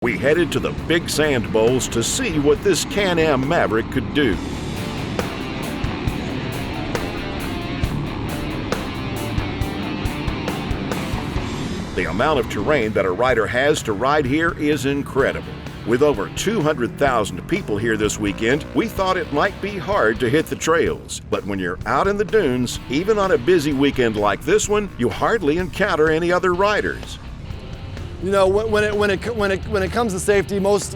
We headed to the Big Sand Bowls to see what this Can-Am Maverick could do. The amount of terrain that a rider has to ride here is incredible. With over 200,000 people here this weekend, we thought it might be hard to hit the trails. But when you're out in the dunes, even on a busy weekend like this one, you hardly encounter any other riders. You know, when it comes to safety, most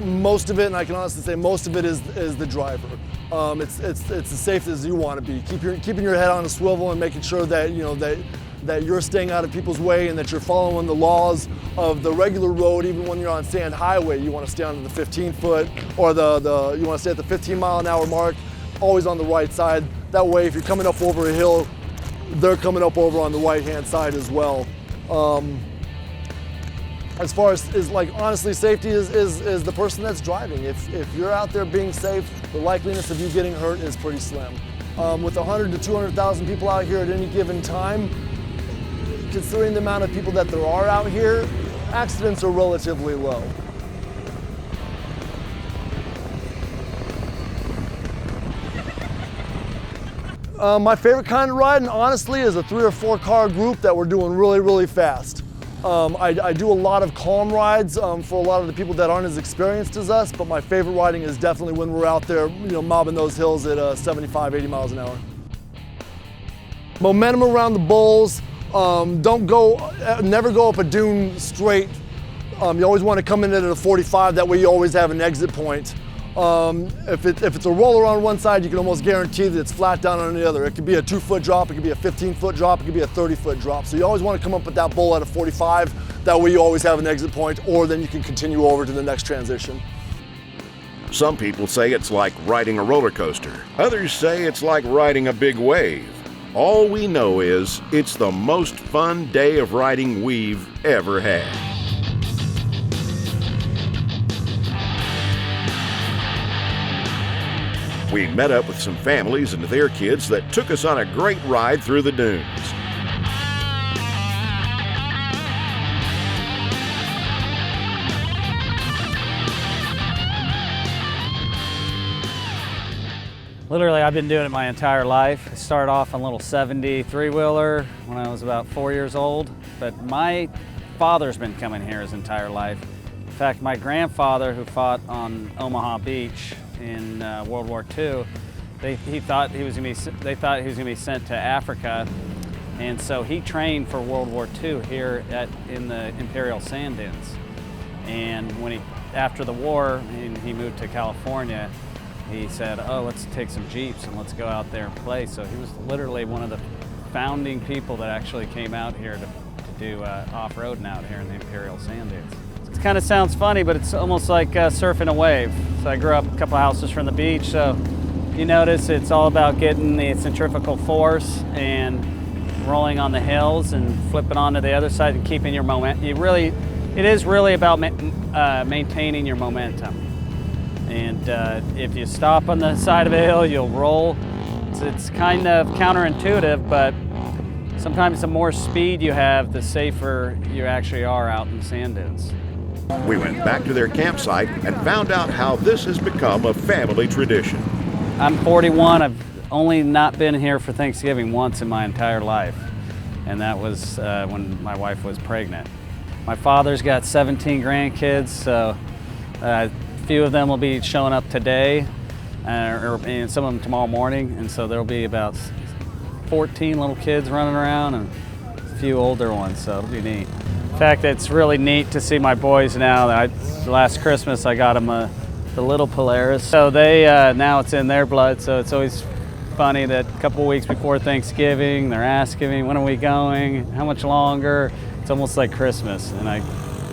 of it, and I can honestly say most of it is the driver. It's as safe as you want to be. Keeping your head on a swivel and making sure that that you're staying out of people's way and that you're following the laws of the regular road. Even when you're on sand highway, you want to stay on the 15-foot or you want to stay at the 15-mile-an-hour mark, always on the right side. That way, if you're coming up over a hill, they're coming up over on the right-hand side as well. As far as like honestly, safety is the person that's driving. If you're out there being safe, the likeliness of you getting hurt is pretty slim. With 100 to 200,000 people out here at any given time, considering the amount of people that there are out here, accidents are relatively low. My favorite kind of riding, honestly, is a 3 or 4 car group that we're doing really, really fast. I do a lot of calm rides for a lot of the people that aren't as experienced as us, but my favorite riding is definitely when we're out there, mobbing those hills at 75, 80 miles an hour. Momentum around the bowls. Never go up a dune straight. You always want to come in at a 45, that way you always have an exit point. If it's a roller on one side, you can almost guarantee that it's flat down on the other. It could be a 2-foot drop, it could be a 15-foot drop, it could be a 30-foot drop. So you always want to come up with that bowl at a 45, that way you always have an exit point, or then you can continue over to the next transition. Some people say it's like riding a roller coaster. Others say it's like riding a big wave. All we know is it's the most fun day of riding we've ever had. We met up with some families and their kids that took us on a great ride through the dunes. Literally, I've been doing it my entire life. I started off on a little 73-wheeler when I was about 4 years old, but my father's been coming here his entire life. In fact, my grandfather, who fought on Omaha Beach in World War II, they thought he was going to be sent to Africa, and so he trained for World War II here in the Imperial Sand Dunes. And after the war, he moved to California. He said, "Oh, let's take some Jeeps and let's go out there and play." So he was literally one of the founding people that actually came out here to do off-roading out here in the Imperial Sand Dunes. It kind of sounds funny, but it's almost like surfing a wave. So I grew up a couple houses from the beach, so you notice it's all about getting the centrifugal force and rolling on the hills and flipping onto the other side and keeping your momentum. It is really about maintaining your momentum. And if you stop on the side of a hill, you'll roll. It's kind of counterintuitive, but sometimes the more speed you have, the safer you actually are out in the sand dunes. We went back to their campsite and found out how this has become a family tradition. I'm 41. I've only not been here for Thanksgiving once in my entire life, and that was when my wife was pregnant. My father's got 17 grandkids, so a few of them will be showing up today, and some of them tomorrow morning, and so there'll be about 14 little kids running around and a few older ones, so it'll be neat. In fact, it's really neat to see my boys now. Last Christmas I got them the little Polaris, so they now it's in their blood, so it's always funny that a couple weeks before Thanksgiving they're asking me, when are we going, how much longer. It's almost like Christmas, and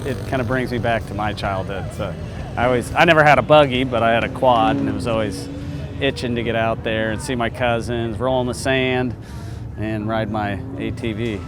it kind of brings me back to my childhood. So I never had a buggy, but I had a quad, and it was always itching to get out there and see my cousins, roll in the sand, and ride my ATV.